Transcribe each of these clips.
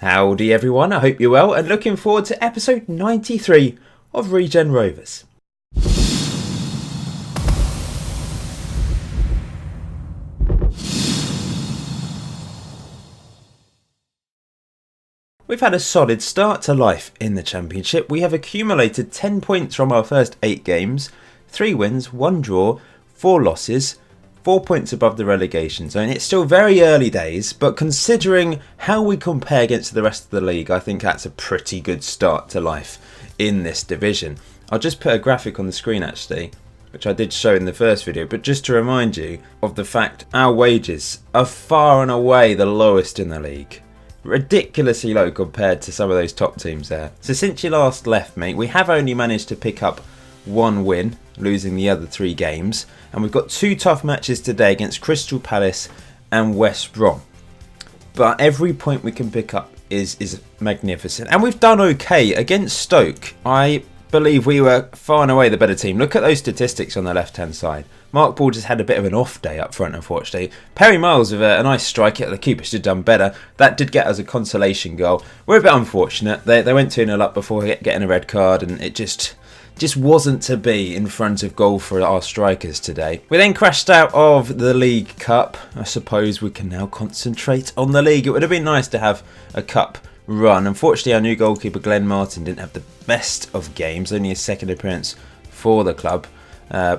Howdy everyone, I hope you're well and looking forward to episode 93 of Regen Rovers. We've had a solid start to life in the Championship. We have accumulated 10 points from our first 8 games, 3 wins, 1 draw, 4 losses, 4 points above the relegation zone. It's still very early days, but considering how we compare against the rest of the league, I think that's a pretty good start to life in this division. I'll just put a graphic on the screen actually, which I did show in the first video, but just to remind you of the fact our wages are far and away the lowest in the league. Ridiculously low compared to some of those top teams there. So since you last left me, we have only managed to pick up 1 win, losing the other 3 games, and we've got 2 tough matches today against Crystal Palace and West Brom. But every point we can pick up is magnificent, and we've done okay against Stoke. I believe we were far and away the better team. Look at those statistics on the left hand side. Mark Ball just had a bit of an off day up front, unfortunately. Perry Miles with a nice strike at the keeper should have done better. That did get us a consolation goal. We're a bit unfortunate. They went 2-0 up before getting a red card, and it just wasn't to be in front of goal for our strikers today. We then crashed out of the League Cup. I suppose we can now concentrate on the league. It would have been nice to have a cup run. Unfortunately, our new goalkeeper Glenn Martin didn't have the best of games, only his second appearance for the club,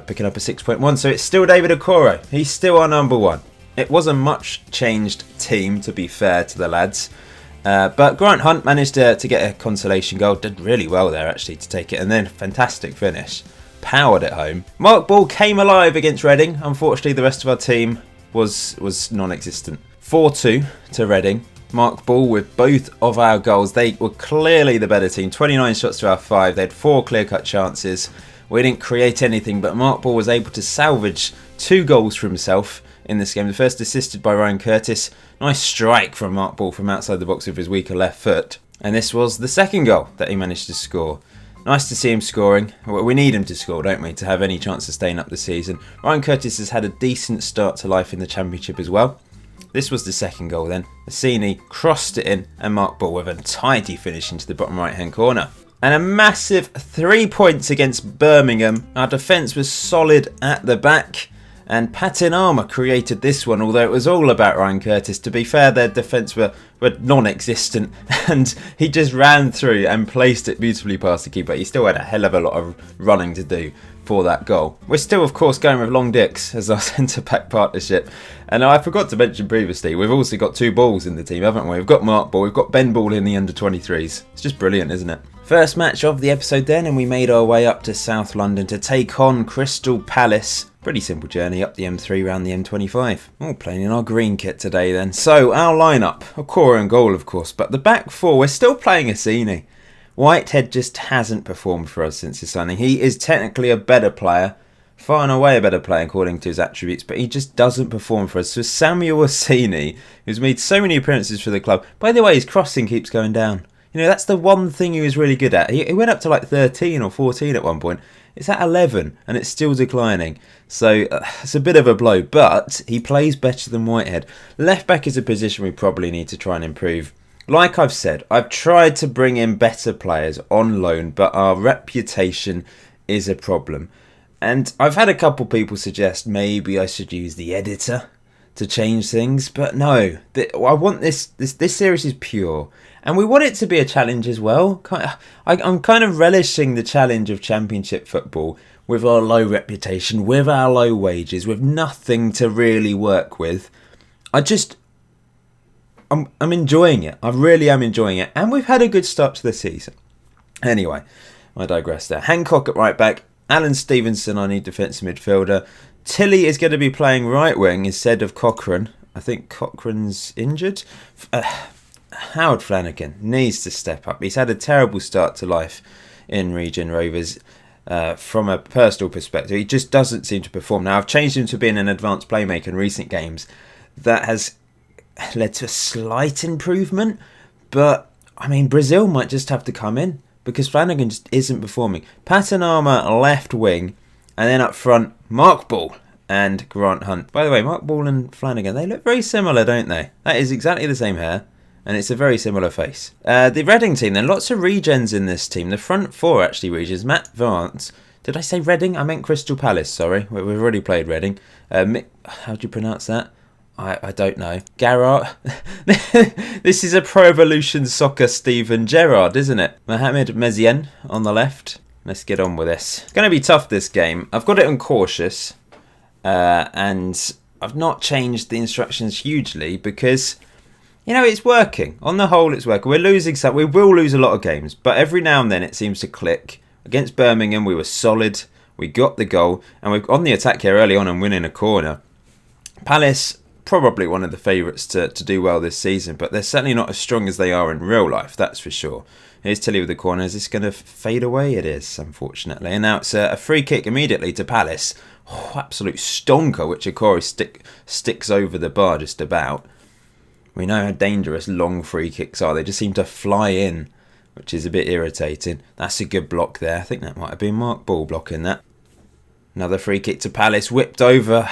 picking up a 6.1. So it's still David Okoro. He's still our number 1. It was a much changed team, to be fair to the lads. But Grant Hunt managed to get a consolation goal. Did really well there actually to take it, and then fantastic finish. Powered it home. Mark Ball came alive against Reading. Unfortunately, the rest of our team was non-existent. 4-2 to Reading. Mark Ball with both of our goals. They were clearly the better team. 29 shots to our 5. They had 4 clear-cut chances. We didn't create anything, but Mark Ball was able to salvage 2 goals for himself in this game. The first assisted by Ryan Curtis. Nice strike from Mark Ball from outside the box with his weaker left foot. And this was the second goal that he managed to score. Nice to see him scoring. We need him to score, don't we, to have any chance of staying up the season. Ryan Curtis has had a decent start to life in the Championship as well. This was the second goal then. Massini crossed it in, and Mark Ball with a tidy finish into the bottom right hand corner. And a massive 3 points against Birmingham. Our defence was solid at the back, and Patinama created this one, although it was all about Ryan Curtis. To be fair, their defence were non-existent, and he just ran through and placed it beautifully past the keeper. He still had a hell of a lot of running to do for that goal. We're still, of course, going with Long Dicks as our centre-back partnership. And I forgot to mention previously, we've also got 2 Balls in the team, haven't we? We've got Mark Ball, we've got Ben Ball in the under-23s. It's just brilliant, isn't it? First match of the episode then, and we made our way up to South London to take on Crystal Palace. Pretty simple journey up the M3 round the M25. All playing in our green kit today then. So our lineup, Okoro in goal of course, but the back 4, we're still playing Assini. Whitehead just hasn't performed for us since his signing. He is technically a better player, far and away a better player according to his attributes, but he just doesn't perform for us. So Samuel Assini, who's made so many appearances for the club, by the way, his crossing keeps going down. You know, that's the one thing he was really good at. He went up to like 13 or 14 at one point. It's at 11 and it's still declining. So it's a bit of a blow, but he plays better than Whitehead. Left back is a position we probably need to try and improve. Like I've said, I've tried to bring in better players on loan, but our reputation is a problem. And I've had a couple people suggest maybe I should use the editor to change things, but no. I want this series is pure. And we want it to be a challenge as well. I'm kind of relishing the challenge of Championship football with our low reputation, with our low wages, with nothing to really work with. I'm enjoying it. I really am enjoying it. And we've had a good start to the season. Anyway, I digress there. Hancock at right back. Alan Stevenson, our new defensive midfielder. Tilly is going to be playing right wing instead of Cochrane. I think Cochrane's injured. Howard Flanagan needs to step up. He's had a terrible start to life in Regen Rovers from a personal perspective. He just doesn't seem to perform. Now, I've changed him to being an advanced playmaker in recent games. That has led to a slight improvement. But, I mean, Brazil might just have to come in because Flanagan just isn't performing. Patinama left wing, and then up front, Mark Ball and Grant Hunt. By the way, Mark Ball and Flanagan, they look very similar, don't they? That is exactly the same hair. And it's a very similar face. The Reading team, there are lots of regens in this team. The front four actually regens. Matt Vance. Did I say Reading? I meant Crystal Palace, sorry. We've already played Reading. How do you pronounce that? I don't know. Garrard. This is a Pro Evolution Soccer Steven Gerrard, isn't it? Mohamed Mezien on the left. Let's get on with this. It's going to be tough, this game. I've got it on cautious. And I've not changed the instructions hugely because... You know, it's working. On the whole, it's working. We're losing some. We will lose a lot of games. But every now and then it seems to click. Against Birmingham, we were solid. We got the goal. And we're on the attack here early on and winning a corner. Palace, probably one of the favourites to do well this season. But they're certainly not as strong as they are in real life. That's for sure. Here's Tilly with the corner. Is this going to fade away? It is, unfortunately. And now it's a free kick immediately to Palace. Oh, absolute stonker, which Okoro sticks over the bar just about. We know how dangerous long free kicks are. They just seem to fly in, which is a bit irritating. That's a good block there. I think that might have been Mark Ball blocking that. Another free kick to Palace, whipped over.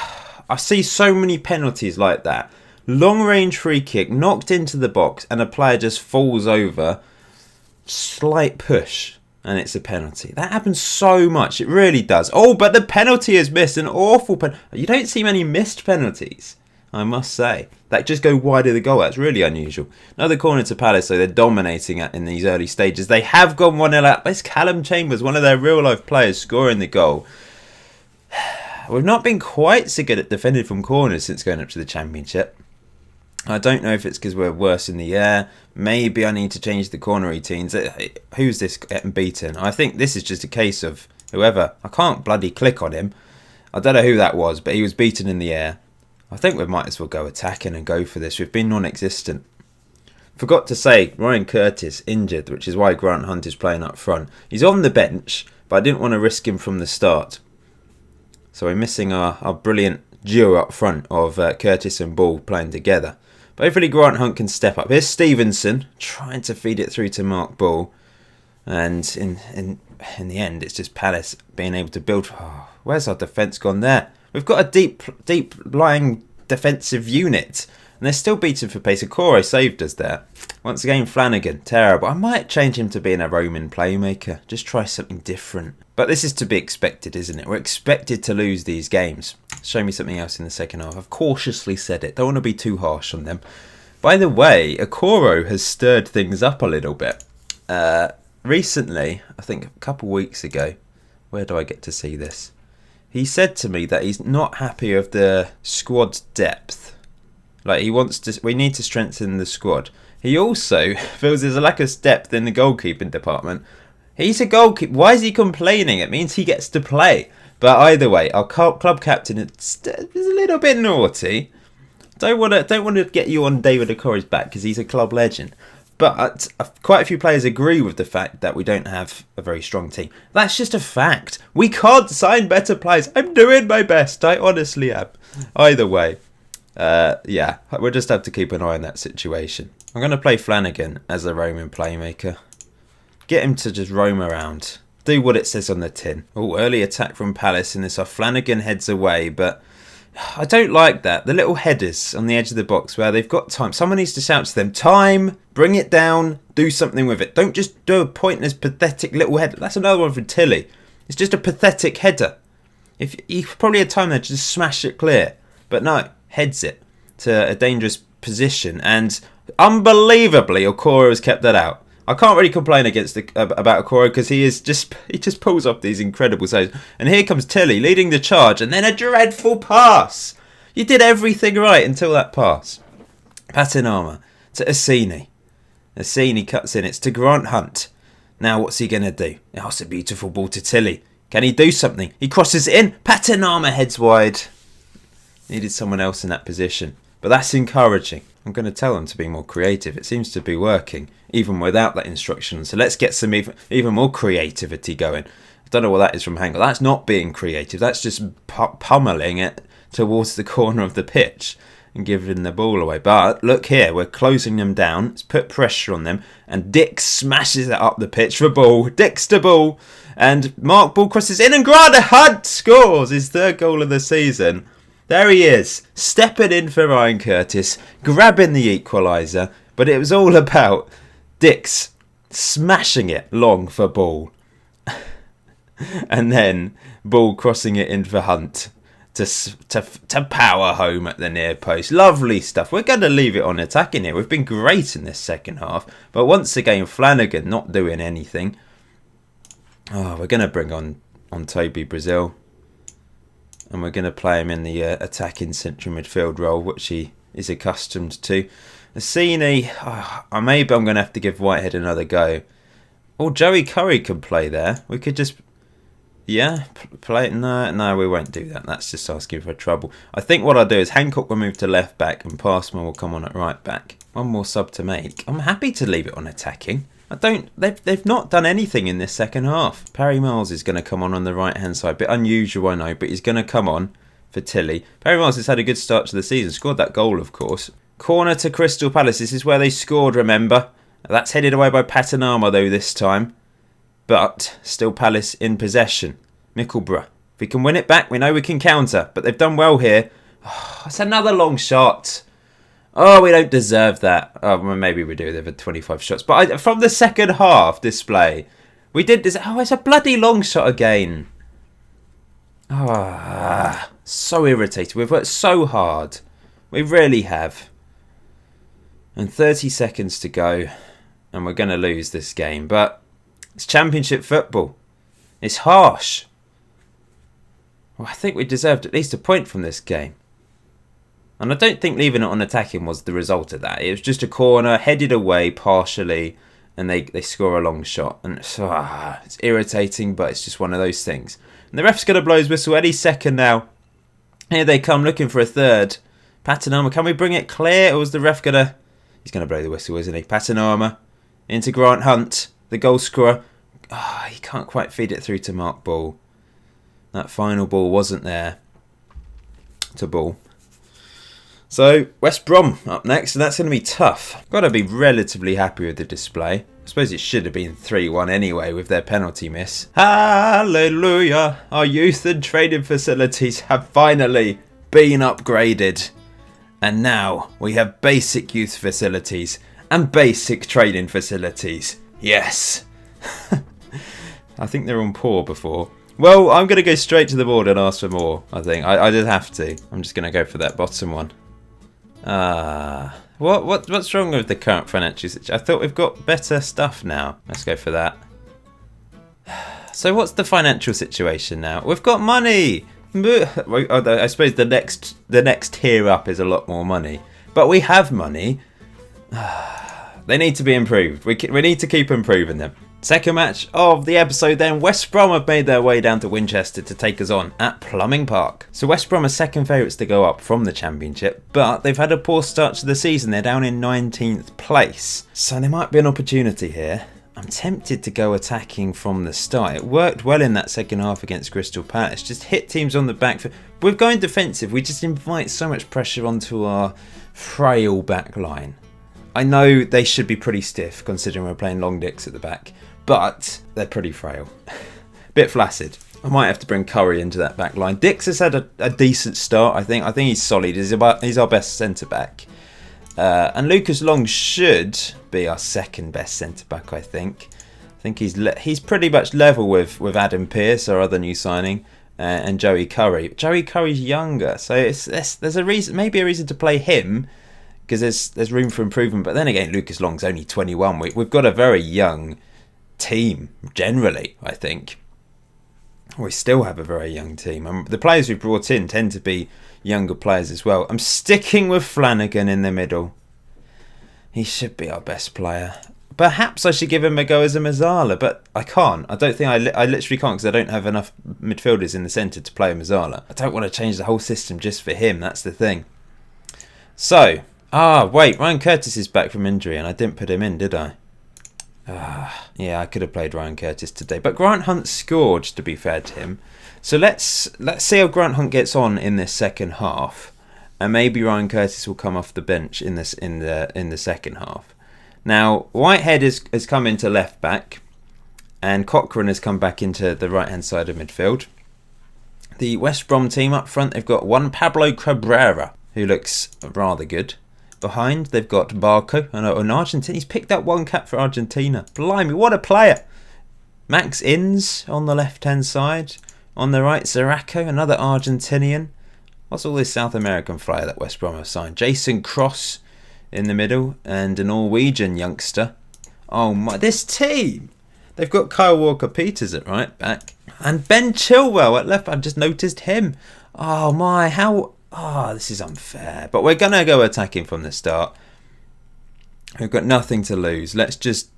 I see so many penalties like that. Long range free kick, knocked into the box, and a player just falls over. Slight push, and it's a penalty. That happens so much. It really does. Oh, but the penalty is missed. An awful penalty. You don't see many missed penalties, I must say. That just go wide of the goal. That's really unusual. Another corner to Palace, so they're dominating it in these early stages. They have gone 1-0 up. It's Callum Chambers, one of their real-life players, scoring the goal. We've not been quite so good at defending from corners since going up to the Championship. I don't know if it's because we're worse in the air. Maybe I need to change the corner routines. Who's this getting beaten? I think this is just a case of whoever. I can't bloody click on him. I don't know who that was, but he was beaten in the air. I think we might as well go attacking and go for this. We've been non-existent. Forgot to say, Ryan Curtis injured, which is why Grant Hunt is playing up front. He's on the bench, but I didn't want to risk him from the start. So we're missing our brilliant duo up front of Curtis and Ball playing together. But hopefully Grant Hunt can step up. Here's Stevenson trying to feed it through to Mark Ball. And in the end, it's just Palace being able to build. Oh, where's our defence gone there? We've got a deep lying defensive unit. And they're still beating for pace. Okoro saved us there. Once again, Flanagan, terrible. I might change him to being a roaming playmaker. Just try something different. But this is to be expected, isn't it? We're expected to lose these games. Show me something else in the second half. I've cautiously said it. Don't want to be too harsh on them. By the way, Okoro has stirred things up a little bit. Recently, I think a couple of weeks ago, where do I get to see this? He said to me that he's not happy with the squad depth. Like, we need to strengthen the squad. He also feels there's a lack of depth in the goalkeeping department. He's a goalkeeper. Why is he complaining? It means he gets to play. But either way, our club captain is a little bit naughty. Don't want to get you on David Okoro's back because he's a club legend. But quite a few players agree with the fact that we don't have a very strong team. That's just a fact. We can't sign better players. I'm doing my best. I honestly am. Either way. Yeah, we'll just have to keep an eye on that situation. I'm going to play Flanagan as a roaming playmaker. Get him to just roam around. Do what it says on the tin. Oh, early attack from Palace in this. Flanagan heads away, but I don't like that. The little headers on the edge of the box where they've got time. Someone needs to shout to them, time, bring it down, do something with it. Don't just do a pointless, pathetic little header. That's another one from Tilly. It's just a pathetic header. If he probably had time there to just smash it clear. But no, heads it to a dangerous position. And unbelievably, Okoro has kept that out. I can't really complain about Okoro because he just pulls off these incredible saves. And here comes Tilly leading the charge, and then a dreadful pass. You did everything right until that pass. Patinama to Assini. Assini cuts in. It's to Grant Hunt. Now what's he going to do? Oh, it's a beautiful ball to Tilly. Can he do something? He crosses it in. Patinama heads wide. Needed someone else in that position. But that's encouraging. I'm going to tell them to be more creative. It seems to be working, even without that instruction. So let's get some even more creativity going. I don't know what that is from Hangle. That's not being creative. That's just pummeling it towards the corner of the pitch and giving the ball away. But look here, we're closing them down. Let's put pressure on them. And Dick smashes it up the pitch for Ball. Dick's to Ball. And Mark Ball crosses in and Grant Hunt scores his third goal of the season. There he is, stepping in for Ryan Curtis, grabbing the equaliser, But it was all about Dix smashing it long for Ball. And then Ball crossing it in for Hunt to power home at the near post. Lovely stuff. We're going to leave it on attacking here. We've been great in this second half. But once again, Flanagan not doing anything. Oh, we're going to bring on Toby Brazil. And we're going to play him in the attacking central midfield role, which he is accustomed to. Assini, maybe I'm going to have to give Whitehead another go. Or Joey Curry can play there. We could just... Yeah, play... No, we won't do that. That's just asking for trouble. I think what I'll do is Hancock will move to left back and Passman will come on at right back. One more sub to make. I'm happy to leave it on attacking. They've not done anything in this second half. Parry Miles is going to come on the right-hand side. Bit unusual, I know, but he's going to come on for Tilly. Parry Miles has had a good start to the season. Scored that goal, of course. Corner to Crystal Palace. This is where they scored, remember. That's headed away by Patanama, though, this time. But still Palace in possession. Mickleborough. If we can win it back, we know we can counter. But they've done well here. Oh, that's another long shot. Oh, we don't deserve that. Oh, well, maybe we do. They've had 25 shots. But from the second half display, we did this. Oh, it's a bloody long shot again. Ah, so irritated. We've worked so hard. We really have. And 30 seconds to go. And we're going to lose this game. But it's Championship football. It's harsh. Well, I think we deserved at least a point from this game. And I don't think leaving it on attacking was the result of that. It was just a corner, headed away partially, and they score a long shot. And it's irritating, but it's just one of those things. And the ref's going to blow his whistle any second now. Here they come looking for a third. Patanama, can we bring it clear? Or was the ref going to... He's going to blow the whistle, isn't he? Patanama into Grant Hunt, the goal scorer. He can't quite feed it through to Mark Ball. That final ball wasn't there to Ball. So, West Brom up next, and that's going to be tough. Got to be relatively happy with the display. I suppose it should have been 3-1 anyway with their penalty miss. Hallelujah! Our youth and training facilities have finally been upgraded. And now we have basic youth facilities and basic training facilities. Yes! I think they're on poor before. Well, I'm going to go straight to the board and ask for more, I think. I just have to. I'm just going to go for that bottom one. What's wrong with the current financial situation? I thought we've got better stuff now. Let's go for that. So what's the financial situation now? We've got money! I suppose the next tier up is a lot more money. But we have money. They need to be improved. We need to keep improving them. Second match of the episode then, West Brom have made their way down to Winchester to take us on at Plumbing Park. So West Brom are second favourites to go up from the Championship, but they've had a poor start to the season. They're down in 19th place. So there might be an opportunity here. I'm tempted to go attacking from the start. It worked well in that second half against Crystal Palace. Just hit teams on the back foot. We're going defensive. We just invite so much pressure onto our frail back line. I know they should be pretty stiff considering we're playing long dicks at the back. But they're pretty frail. Bit flaccid. I might have to bring Curry into that back line. Dix has had a decent start, I think. I think he's solid. He's our best centre-back. And Lucas Long should be our second best centre-back, I think. I think he's pretty much level with Adam Pearce, our other new signing, and Joey Curry. Joey Curry's younger, so there's maybe a reason to play him, because there's room for improvement. But then again, Lucas Long's only 21. We've got a very young team generally, I think. We still have a very young team, and the players we've brought in tend to be younger players as well. I'm sticking with Flanagan in the middle. He should be our best player. Perhaps I should give him a go as a Mazzala, but I can't. I don't think I literally can't, because I don't have enough midfielders in the centre to play Mazzala. I don't want to change the whole system just for him. That's the thing. So, wait, Ryan Curtis is back from injury, and I didn't put him in, did I? Yeah, I could have played Ryan Curtis today, but Grant Hunt scored, to be fair to him. So let's see how Grant Hunt gets on in this second half, and maybe Ryan Curtis will come off the bench in the second half. Now Whitehead has come into left back, and Cochrane has come back into the right hand side of midfield. The West Brom team up front, they've got one Pablo Cabrera, who looks rather good. behind, they've got Barco, and Argentina. He's picked up 1 cap for Argentina. Blimey, what a player. Max Inns on the left-hand side. On the right, Zarraco, another Argentinian. What's all this South American flyer that West Brom have signed? Jason Cross in the middle, and a Norwegian youngster. Oh my, this team! They've got Kyle Walker-Peters at right back. And Ben Chilwell at left back. I've just noticed him. Oh my, how... Oh, this is unfair. But we're going to go attacking from the start. We've got nothing to lose. Let's just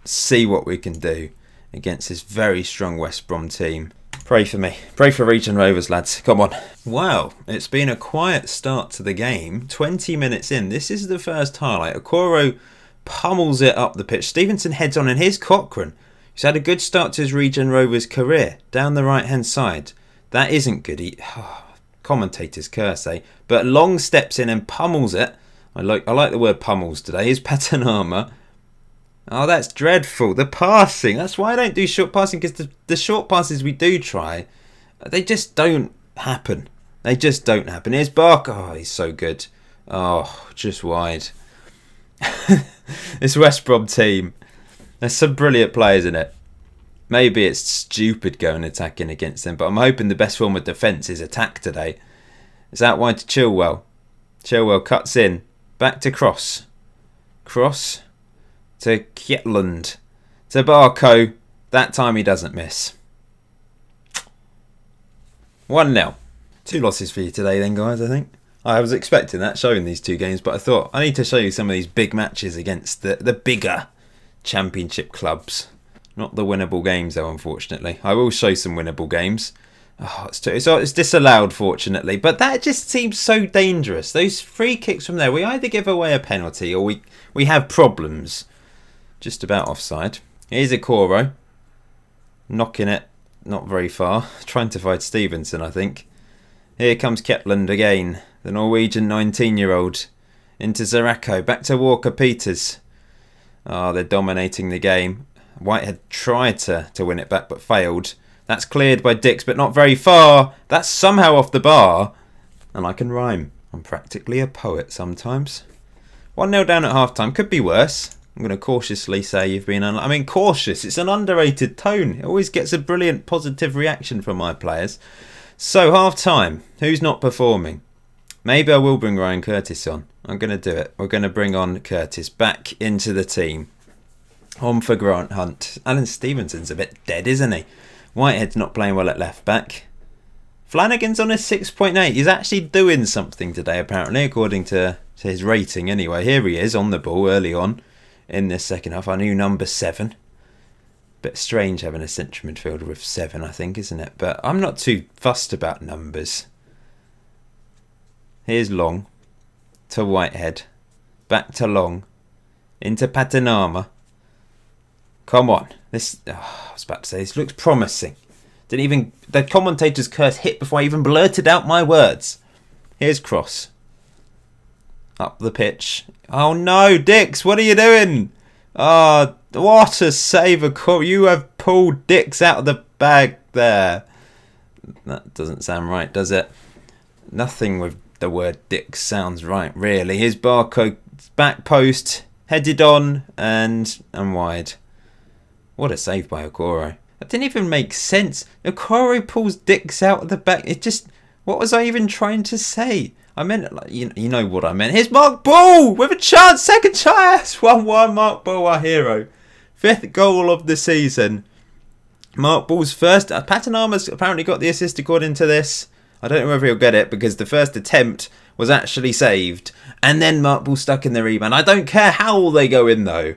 see what we can do against this very strong West Brom team. Pray for me. Pray for Regen Rovers, lads. Come on. Wow, it's been a quiet start to the game. 20 minutes in. This is the first highlight. Okoro pummels it up the pitch. Stevenson heads on, and here's Cochrane. He's had a good start to his Regen Rovers career. Down the right-hand side. That isn't good. Commentator's curse, eh? But Long steps in and pummels it. I like the word pummels today. Here's Patanama. Oh, that's dreadful. The passing. That's why I don't do short passing, because the short passes we do try, they just don't happen. They just don't happen. Here's Barker. Oh, he's so good. Oh, just wide. This West Brom team. There's some brilliant players in it. Maybe it's stupid going attacking against them, but I'm hoping the best form of defence is attack today. It's out wide to Chilwell. Chilwell cuts in. Back to Cross. Cross to Kjetland. To Barco. That time he doesn't miss. 1-0. 2 losses for you today then, guys, I think. I was expecting that, showing these 2 games, but I thought I need to show you some of these big matches against the bigger Championship clubs. Not the winnable games, though, unfortunately. I will show some winnable games. Oh, it's disallowed, fortunately. But that just seems so dangerous. Those free kicks from there, we either give away a penalty or we have problems. Just about offside. Here's Okoro. Knocking it not very far. Trying to find Stevenson, I think. Here comes Kjetland again. The Norwegian 19-year-old. Into Zarraco. Back to Walker-Peters. Oh, they're dominating the game. Whitehead tried to win it back but failed. That's cleared by Dix, but not very far. That's somehow off the bar. And I can rhyme. I'm practically a poet sometimes. 1-0 down at half-time. Could be worse. I'm going to cautiously say you've been... cautious. It's an underrated tone. It always gets a brilliant positive reaction from my players. So, half-time. Who's not performing? Maybe I will bring Ryan Curtis on. I'm going to do it. We're going to bring on Curtis back into the team. On for Grant Hunt. Alan Stevenson's a bit dead, isn't he? Whitehead's not playing well at left back. Flanagan's on a 6.8. He's actually doing something today, apparently, according to his rating anyway. Here he is on the ball early on in this second half. Our new number 7. Bit strange having a central midfielder with 7, I think, isn't it? But I'm not too fussed about numbers. Here's Long to Whitehead. Back to Long. Into Patanama. Come on. I was about to say, this looks promising. The commentator's curse hit before I even blurted out my words. Here's Cross. Up the pitch. Oh no, Dix, what are you doing? Oh, what a save. You have pulled Dix out of the bag there. That doesn't sound right, does it? Nothing with the word Dix sounds right, really. Here's Barco, back post, headed on and wide. What a save by Okoro. That didn't even make sense. Okoro pulls Dix out of the back. It just... What was I even trying to say? I meant... You know what I meant. Here's Mark Ball with a chance. Second chance. 1-1. Mark Ball, our hero. 5th goal of the season. Mark Ball's first... Patanama's apparently got the assist according to this. I don't know whether he'll get it because the first attempt was actually saved. And then Mark Ball stuck in the rebound. I don't care how they go in though.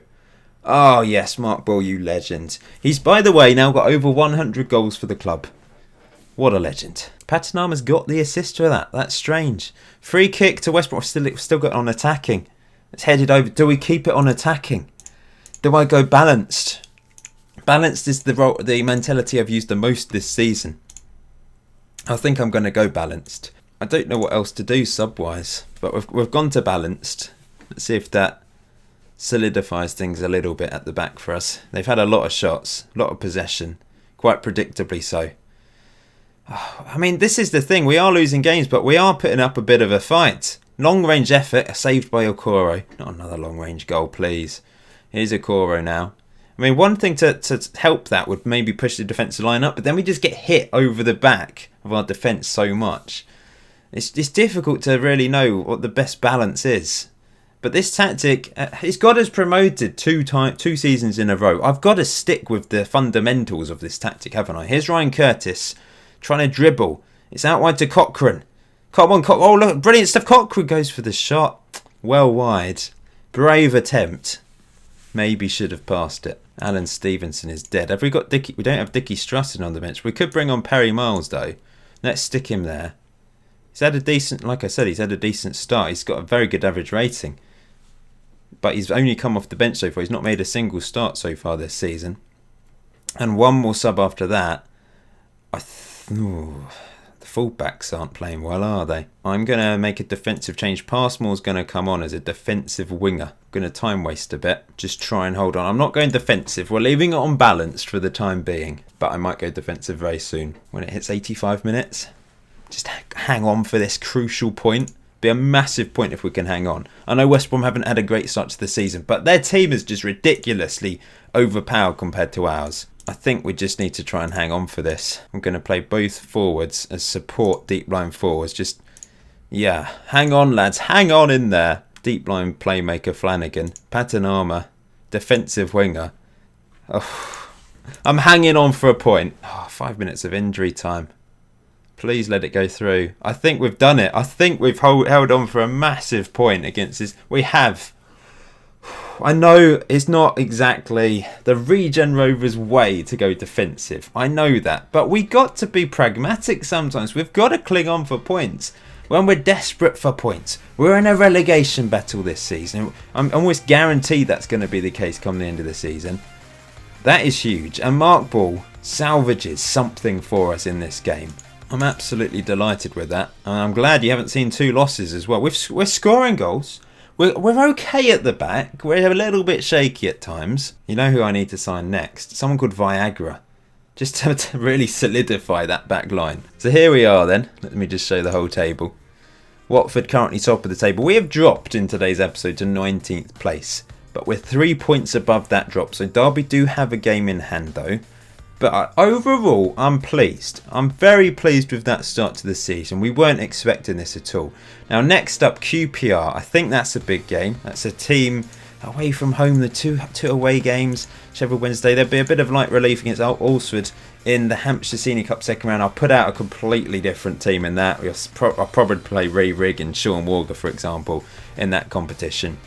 Oh yes, Mark Ball, you legend. He's, by the way, now got over 100 goals for the club. What a legend. Patanama's got the assist for that. That's strange. Free kick to West Brom. Still got on attacking. It's headed over. Do we keep it on attacking? Do I go balanced? Balanced is the mentality I've used the most this season. I think I'm going to go balanced. I don't know what else to do sub-wise, but we've gone to balanced. Let's see if that solidifies things a little bit at the back for us. They've had a lot of shots, a lot of possession, quite predictably so. I mean, this is the thing. We are losing games, but we are putting up a bit of a fight. Long range effort saved by Okoro. Not another long range goal, please. Here's Okoro now. I mean, one thing to help that would maybe push the defensive line up, but then we just get hit over the back of our defence so much. It's difficult to really know what the best balance is. But this tactic, it's got us promoted two seasons in a row. I've got to stick with the fundamentals of this tactic, haven't I? Here's Ryan Curtis trying to dribble. It's out wide to Cochrane. Come on, Cochrane. Oh, look, brilliant stuff. Cochrane goes for the shot. Well wide. Brave attempt. Maybe should have passed it. Alan Stevenson is dead. Have we got Dickie? We don't have Dickie Strutton on the bench. We could bring on Perry Miles, though. Let's stick him there. He's had a decent, like I said, he's had a decent start. He's got a very good average rating. But he's only come off the bench so far. He's not made a single start so far this season. And one more sub after that. The fullbacks aren't playing well, are they? I'm going to make a defensive change. Passmore's going to come on as a defensive winger. I'm going to time waste a bit. Just try and hold on. I'm not going defensive. We're leaving it on balanced for the time being. But I might go defensive very soon. When it hits 85 minutes. Just hang on for this crucial point. Be a massive point if we can hang on. I know West Brom haven't had a great start to the season, but their team is just ridiculously overpowered compared to ours. I think we just need to try and hang on for this. I'm going to play both forwards as support deep line forwards. Just, yeah, hang on, lads. Hang on in there. Deep line playmaker Flanagan. Patanama, defensive winger. Oh, I'm hanging on for a point. 5 minutes of injury time. Please let it go through. I think we've done it. I think we've held on for a massive point against this. We have. I know it's not exactly the Regen Rovers way to go defensive. I know that. But we got to be pragmatic sometimes. We've got to cling on for points when we're desperate for points. We're in a relegation battle this season. I'm almost guaranteed that's going to be the case come the end of the season. That is huge. And Mark Ball salvages something for us in this game. I'm absolutely delighted with that. And I'm glad you haven't seen 2 losses as well. We're scoring goals. We're okay at the back. We're a little bit shaky at times. You know who I need to sign next? Someone called Viagra. Just to really solidify that back line. So here we are then. Let me just show the whole table. Watford currently top of the table. We have dropped in today's episode to 19th place. But we're 3 points above that drop. So Derby do have a game in hand though. But overall, I'm pleased. I'm very pleased with that start to the season. We weren't expecting this at all. Now, next up, QPR. I think that's a big game. That's a team away from home. The two away games, Sheffield Wednesday. There'll be a bit of light relief against Alsford in the Hampshire Senior Cup second round. I'll put out a completely different team in that. I'll probably play Ray Rigg and Sean Walker, for example, in that competition.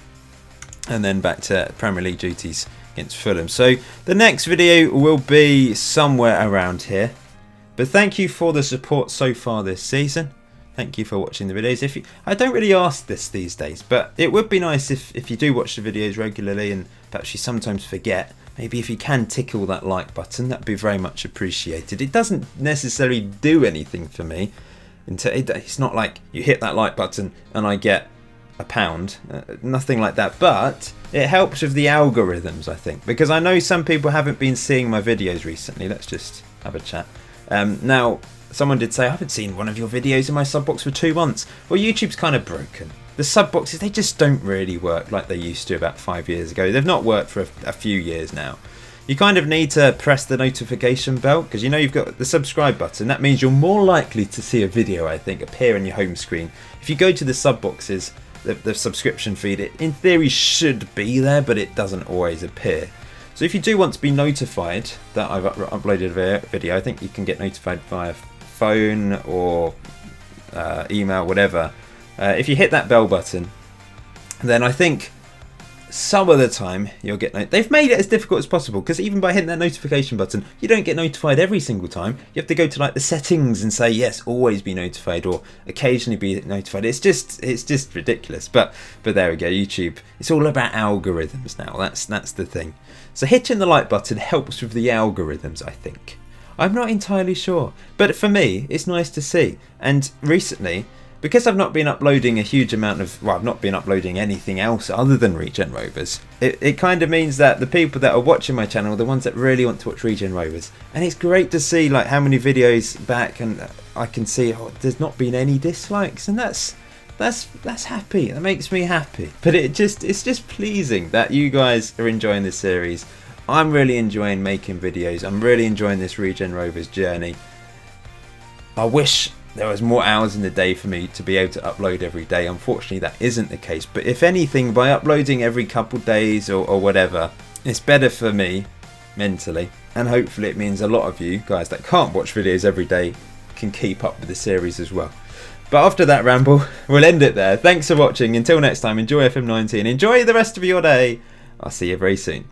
And then back to Premier League duties against Fulham. So the next video will be somewhere around here. But thank you for the support so far this season. Thank you for watching the videos. I don't really ask this these days, but it would be nice if you do watch the videos regularly and perhaps you sometimes forget. Maybe if you can tickle that like button, that'd be very much appreciated. It doesn't necessarily do anything for me. It's not like you hit that like button and I get £1, nothing like that, but it helps with the algorithms, I think, because I know some people haven't been seeing my videos recently. Let's just have a chat. Now, someone did say, I haven't seen one of your videos in my sub box for 2 months. Well, YouTube's kind of broken. The sub boxes, they just don't really work like they used to about 5 years ago. They've not worked for a few years now. You kind of need to press the notification bell because you know you've got the subscribe button. That means you're more likely to see a video, I think, appear on your home screen. If you go to the sub boxes, the subscription feed, it in theory should be there, but it doesn't always appear. So if you do want to be notified that I've uploaded a video, I think you can get notified via phone or email, whatever. If you hit that bell button, then I think some of the time you'll get they've made it as difficult as possible, because even by hitting that notification button you don't get notified every single time. You have to go to like the settings and say yes, always be notified, or occasionally be notified. It's just ridiculous, but there we go. YouTube, it's all about algorithms now. That's the thing. So hitting the like button helps with the algorithms, I think. I'm not entirely sure, but for me it's nice to see. And recently, because I've not been uploading a huge amount of, I've not been uploading anything else other than Regen Rovers, it kind of means that the people that are watching my channel are the ones that really want to watch Regen Rovers. And it's great to see like how many videos back, and I can see there's not been any dislikes, and that's that's happy. That makes me happy. But it's just pleasing that you guys are enjoying this series. I'm really enjoying making videos. I'm really enjoying this Regen Rovers journey. I wish there was more hours in the day for me to be able to upload every day. Unfortunately, that isn't the case. But if anything, by uploading every couple days or whatever, it's better for me mentally. And hopefully it means a lot of you guys that can't watch videos every day can keep up with the series as well. But after that ramble, we'll end it there. Thanks for watching. Until next time, enjoy FM90 and enjoy the rest of your day. I'll see you very soon.